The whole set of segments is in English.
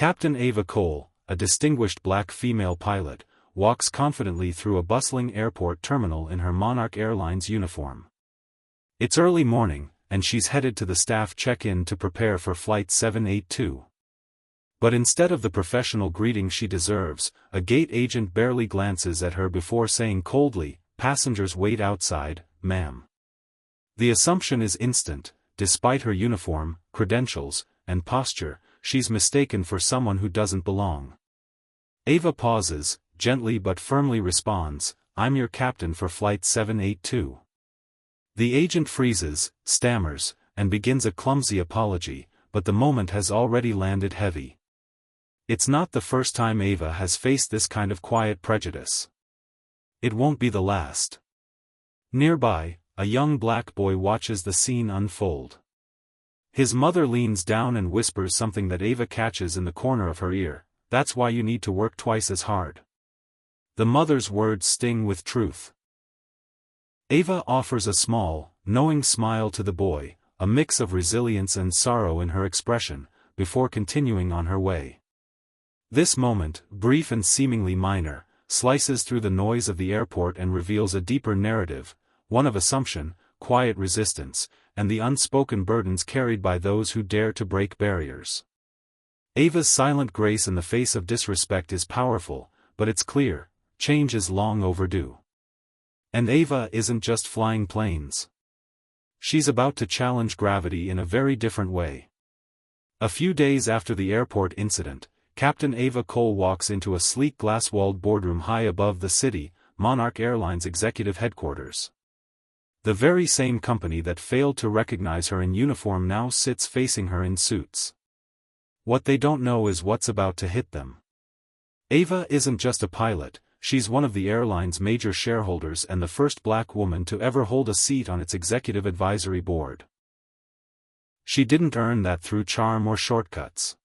Captain Ava Cole, a distinguished black female pilot, walks confidently through a bustling airport terminal in her Monarch Airlines uniform. It's early morning, and she's headed to the staff check-in to prepare for Flight 782. But instead of the professional greeting she deserves, a gate agent barely glances at her before saying coldly, "Passengers wait outside, ma'am." The assumption is instant: despite her uniform, credentials, and posture, she's mistaken for someone who doesn't belong. Ava pauses, gently but firmly responds, "I'm your captain for Flight 782. The agent freezes, stammers, and begins a clumsy apology, but the moment has already landed heavy. It's not the first time Ava has faced this kind of quiet prejudice. It won't be the last. Nearby, a young black boy watches the scene unfold. His mother leans down and whispers something that Ava catches in the corner of her ear: "That's why you need to work twice as hard." The mother's words sting with truth. Ava offers a small, knowing smile to the boy, a mix of resilience and sorrow in her expression, before continuing on her way. This moment, brief and seemingly minor, slices through the noise of the airport and reveals a deeper narrative, one of assumption, quiet resistance, and the unspoken burdens carried by those who dare to break barriers. Ava's silent grace in the face of disrespect is powerful, but it's clear, change is long overdue. And Ava isn't just flying planes. She's about to challenge gravity in a very different way. A few days after the airport incident, Captain Ava Cole walks into a sleek glass-walled boardroom high above the city, Monarch Airlines executive headquarters. The very same company that failed to recognize her in uniform now sits facing her in suits. What they don't know is what's about to hit them. Ava isn't just a pilot, she's one of the airline's major shareholders and the first black woman to ever hold a seat on its executive advisory board. She didn't earn that through charm or shortcuts.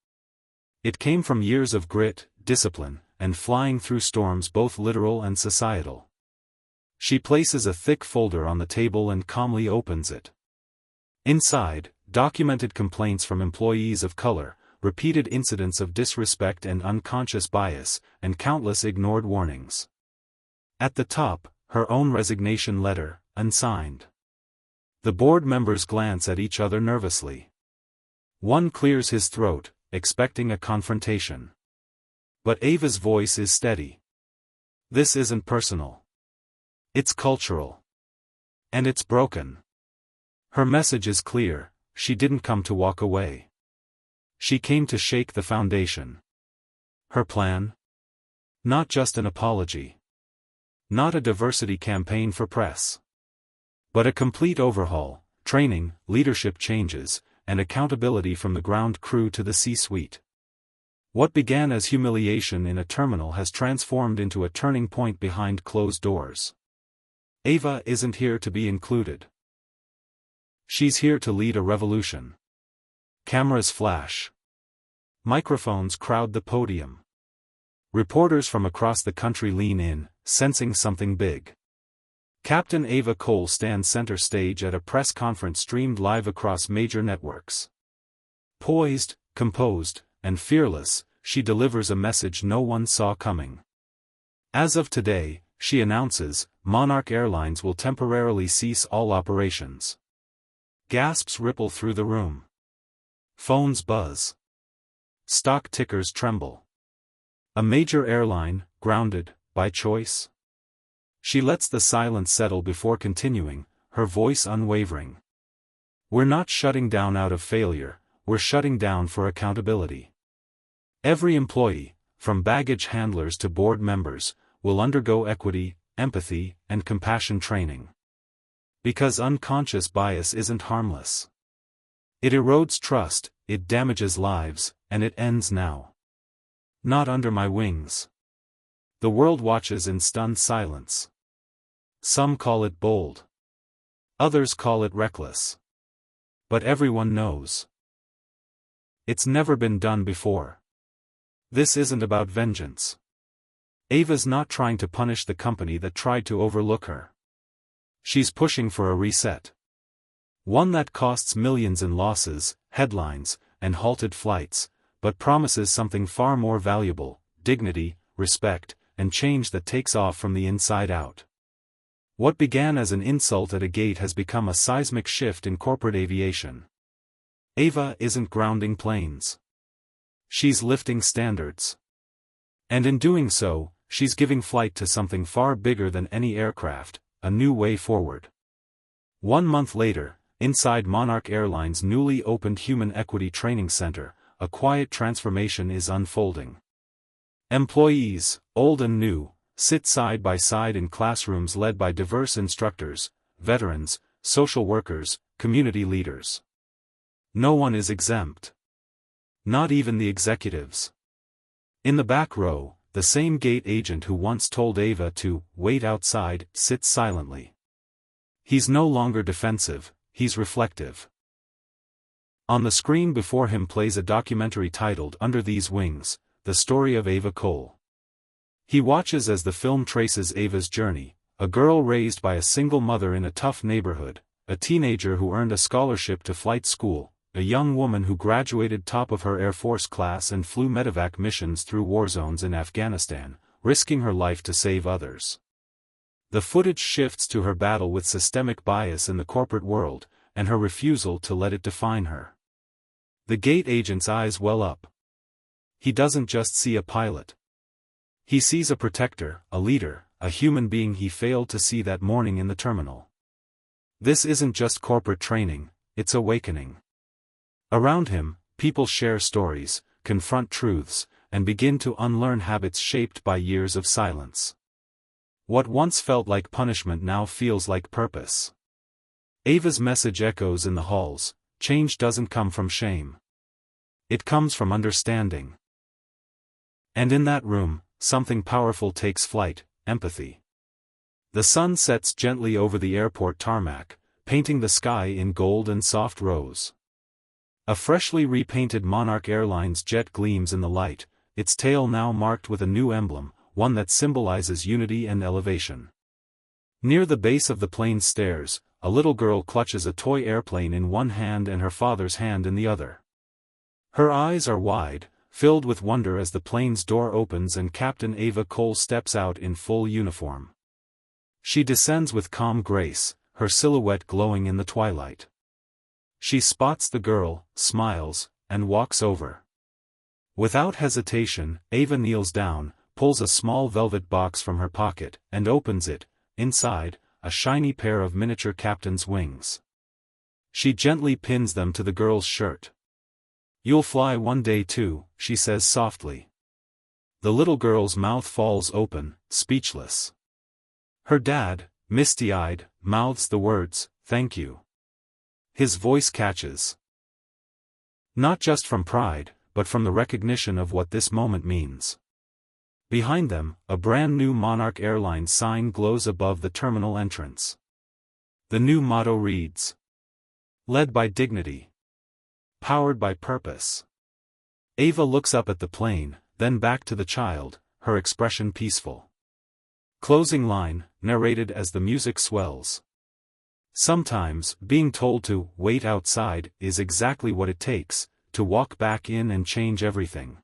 It came from years of grit, discipline, and flying through storms both literal and societal. She places a thick folder on the table and calmly opens it. Inside, documented complaints from employees of color, repeated incidents of disrespect and unconscious bias, and countless ignored warnings. At the top, her own resignation letter, unsigned. The board members glance at each other nervously. One clears his throat, expecting a confrontation. But Ava's voice is steady. This isn't personal. It's cultural. And it's broken. Her message is clear: she didn't come to walk away. She came to shake the foundation. Her plan? Not just an apology. Not a diversity campaign for press. But a complete overhaul, training, leadership changes, and accountability from the ground crew to the C-suite. What began as humiliation in a terminal has transformed into a turning point behind closed doors. Ava isn't here to be included. She's here to lead a revolution. Cameras flash. Microphones crowd the podium. Reporters from across the country lean in, sensing something big. Captain Ava Cole stands center stage at a press conference streamed live across major networks. Poised, composed, and fearless, she delivers a message no one saw coming. As of today, she announces, Monarch Airlines will temporarily cease all operations. Gasps ripple through the room. Phones buzz. Stock tickers tremble. A major airline, grounded, by choice? She lets the silence settle before continuing, her voice unwavering. We're not shutting down out of failure, we're shutting down for accountability. Every employee, from baggage handlers to board members, will undergo equity, empathy, and compassion training. Because unconscious bias isn't harmless. It erodes trust, it damages lives, and it ends now. Not under my wings. The world watches in stunned silence. Some call it bold. Others call it reckless. But everyone knows. It's never been done before. This isn't about vengeance. Ava's not trying to punish the company that tried to overlook her. She's pushing for a reset. One that costs millions in losses, headlines, and halted flights, but promises something far more valuable: dignity, respect, and change that takes off from the inside out. What began as an insult at a gate has become a seismic shift in corporate aviation. Ava isn't grounding planes. She's lifting standards. And in doing so, she's giving flight to something far bigger than any aircraft: a new way forward. 1 month later, inside Monarch Airlines' newly opened Human Equity Training Center, a quiet transformation is unfolding. Employees, old and new, sit side by side in classrooms led by diverse instructors, veterans, social workers, community leaders. No one is exempt. Not even the executives. In the back row, the same gate agent who once told Ava to wait outside sits silently. He's no longer defensive, he's reflective. On the screen before him plays a documentary titled Under These Wings, the story of Ava Cole. He watches as the film traces Ava's journey, a girl raised by a single mother in a tough neighborhood, a teenager who earned a scholarship to flight school, a young woman who graduated top of her Air Force class and flew medevac missions through war zones in Afghanistan, risking her life to save others. The footage shifts to her battle with systemic bias in the corporate world, and her refusal to let it define her. The gate agent's eyes well up. He doesn't just see a pilot. He sees a protector, a leader, a human being he failed to see that morning in the terminal. This isn't just corporate training, it's awakening. Around him, people share stories, confront truths, and begin to unlearn habits shaped by years of silence. What once felt like punishment now feels like purpose. Ava's message echoes in the halls: change doesn't come from shame. It comes from understanding. And in that room, something powerful takes flight: empathy. The sun sets gently over the airport tarmac, painting the sky in gold and soft rose. A freshly repainted Monarch Airlines jet gleams in the light, its tail now marked with a new emblem, one that symbolizes unity and elevation. Near the base of the plane's stairs, a little girl clutches a toy airplane in one hand and her father's hand in the other. Her eyes are wide, filled with wonder as the plane's door opens and Captain Ava Cole steps out in full uniform. She descends with calm grace, her silhouette glowing in the twilight. She spots the girl, smiles, and walks over. Without hesitation, Ava kneels down, pulls a small velvet box from her pocket, and opens it. Inside, a shiny pair of miniature captain's wings. She gently pins them to the girl's shirt. "You'll fly one day too," she says softly. The little girl's mouth falls open, speechless. Her dad, misty-eyed, mouths the words, "Thank you." His voice catches. Not just from pride, but from the recognition of what this moment means. Behind them, a brand new Monarch Airlines sign glows above the terminal entrance. The new motto reads, "Led by dignity. Powered by purpose." Ava looks up at the plane, then back to the child, her expression peaceful. Closing line, narrated as the music swells. Sometimes, being told to wait outside is exactly what it takes to walk back in and change everything.